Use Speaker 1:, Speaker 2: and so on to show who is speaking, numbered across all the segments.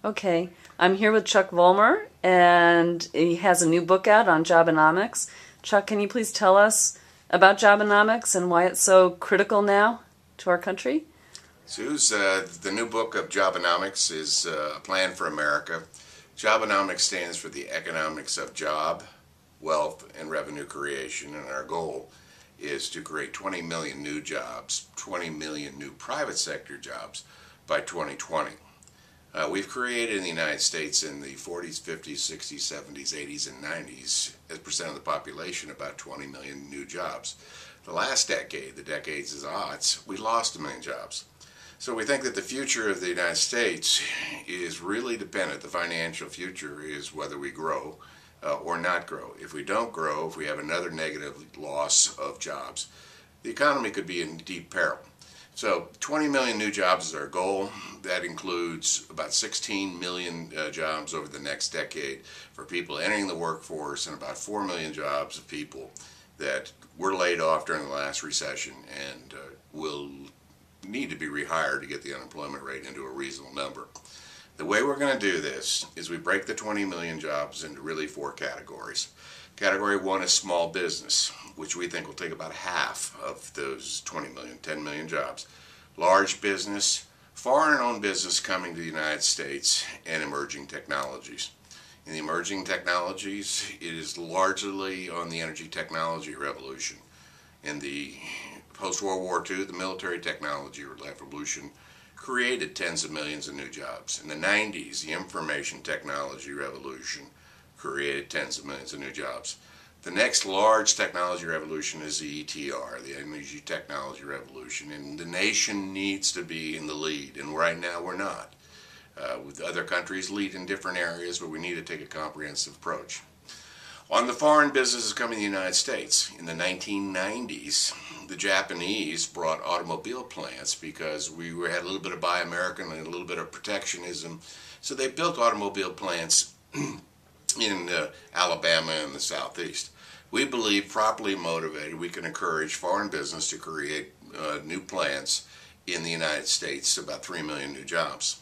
Speaker 1: Okay, I'm here with Chuck Vollmer, and he has a new book out on JobEnomics. Chuck, can you please tell us about JobEnomics and why it's so critical now to our country?
Speaker 2: Suze, the new book of JobEnomics is a plan for America. JobEnomics stands for the economics of job, wealth, and revenue creation, and our goal is to create 20 million new jobs, 20 million new private sector jobs by 2020. We've created in the United States in the 40s, 50s, 60s, 70s, 80s, and 90s, as percent of the population, about 20 million new jobs. The last decade, the decades as odds, we lost 1 million jobs. So we think that the future of the United States is really dependent. The financial future is whether we grow or not grow. If we don't grow, if we have another negative loss of jobs, the economy could be in deep peril. So 20 million new jobs is our goal. That includes about 16 million jobs over the next decade for people entering the workforce, and about 4 million jobs of people that were laid off during the last recession and will need to be rehired to get the unemployment rate into a reasonable number. The way we're going to do this is we break the 20 million jobs into really 4 categories. Category 1 is small business, which we think will take about half of those 20 million, 10 million jobs. Large business, foreign-owned business coming to the United States, and emerging technologies. In the emerging technologies, it is largely on the energy technology revolution. In the post-World War II, the military technology revolution created tens of millions of new jobs. In the 90s, the information technology revolution created tens of millions of new jobs. The next large technology revolution is the ETR, the energy technology revolution, and the nation needs to be in the lead, and right now we're not. With other countries lead in different areas, but we need to take a comprehensive approach. On the foreign businesses coming to the United States, in the 1990s, the Japanese brought automobile plants because we had a little bit of Buy American and a little bit of protectionism, so they built automobile plants in Alabama and the Southeast. We believe, properly motivated, we can encourage foreign business to create new plants in the United States, about 3 million new jobs.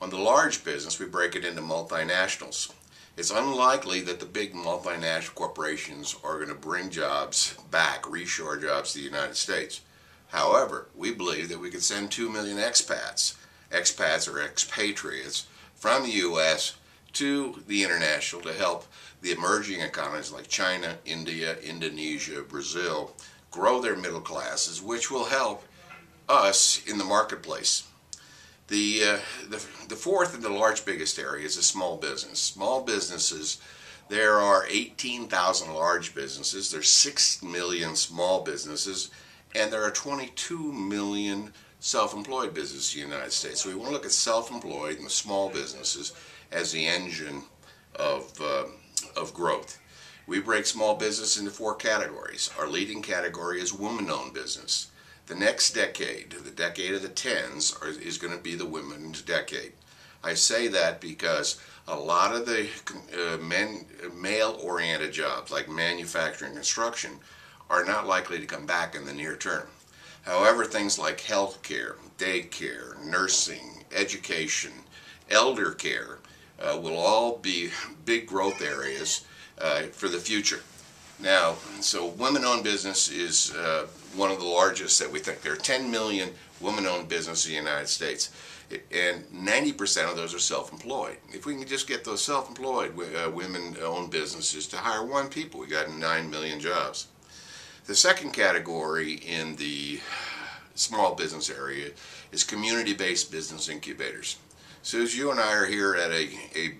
Speaker 2: On the large business, we break it into multinationals. It's unlikely that the big multinational corporations are going to bring jobs back, reshore jobs to the United States. However, we believe that we could send 2 million expats or expatriates from the U.S. to the international to help the emerging economies like China, India, Indonesia, Brazil grow their middle classes, which will help us in the marketplace. The fourth and the biggest area is a small business. Small businesses, there are 18,000 large businesses, there's 6 million small businesses, and there are 22 million self-employed businesses in the United States. So we want to look at self-employed and the small businesses as the engine of growth. We break small business into 4 categories. Our leading category is women-owned business. The next decade, the decade of the tens, is going to be the women's decade. I say that because a lot of the male-oriented jobs, like manufacturing and construction, are not likely to come back in the near term. However, things like healthcare, daycare, nursing, education, elder care will all be big growth areas for the future. Now, so women-owned business is one of the largest that we think. There are 10 million women-owned businesses in the United States, and 90% of those are self-employed. If we can just get those self-employed women-owned businesses to hire 1 people, we got 9 million jobs. The second category in the small business area is community-based business incubators. So as you and I are here at a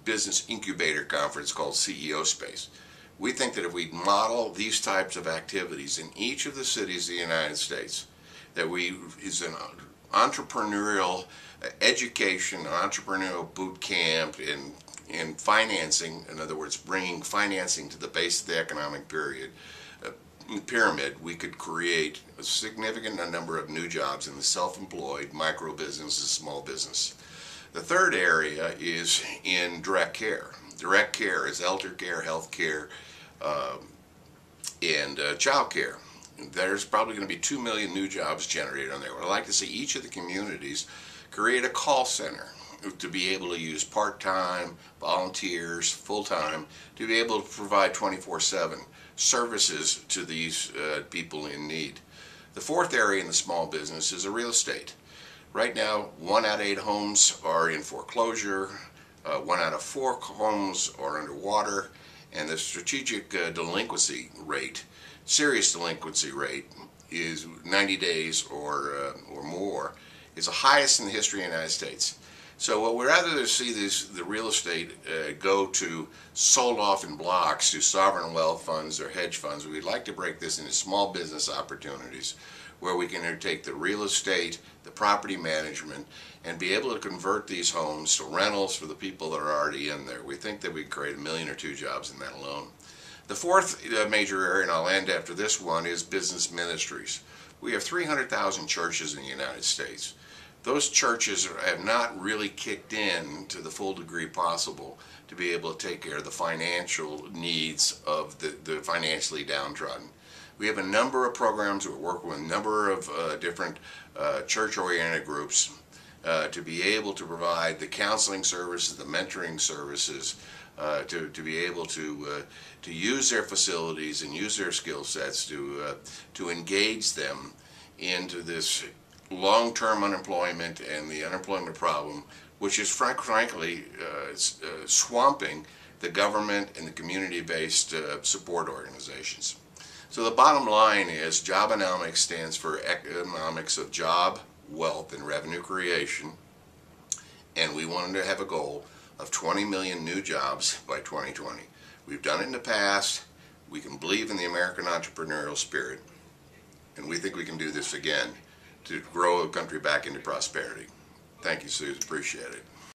Speaker 2: business incubator conference called CEO Space, we think that if we model these types of activities in each of the cities of the United States, that is an entrepreneurial education, entrepreneurial boot camp, and financing, in other words, bringing financing to the base of the economic pyramid, we could create a significant number of new jobs in the self-employed, micro businesses, small business. The third area is in direct care. Direct care is elder care, health care, and child care. There's probably going to be 2 million new jobs generated on there. I'd like to see each of the communities create a call center to be able to use part-time, volunteers, full-time, to be able to provide 24/7 services to these people in need. The fourth area in the small business is the real estate. Right now, 1 out of 8 homes are in foreclosure, 1 out of 4 homes are underwater, and the strategic delinquency rate, serious delinquency rate, is 90 days or more, is the highest in the history of the United States. So what we'd rather see the real estate go to sold off in blocks to sovereign wealth funds or hedge funds. We'd like to break this into small business opportunities where we can undertake the real estate, the property management, and be able to convert these homes to rentals for the people that are already in there. We think that we could create 1 million or 2 jobs in that alone. The fourth major area, and I'll end after this one, is business ministries. We have 300,000 churches in the United States. Those churches have not really kicked in to the full degree possible to be able to take care of the financial needs of the financially downtrodden. We have a number of programs. We're working with a number of different church-oriented groups to be able to provide the counseling services, the mentoring services, to be able to use their facilities and use their skill sets to engage them into this long-term unemployment and the unemployment problem, which is frankly swamping the government and the community-based support organizations. So the bottom line is JobEnomics stands for economics of job, wealth, and revenue creation, and we wanted to have a goal of 20 million new jobs by 2020. We've done it in the past. We can believe in the American entrepreneurial spirit, and we think we can do this again to grow a country back into prosperity. Thank you, Susan. Appreciate it.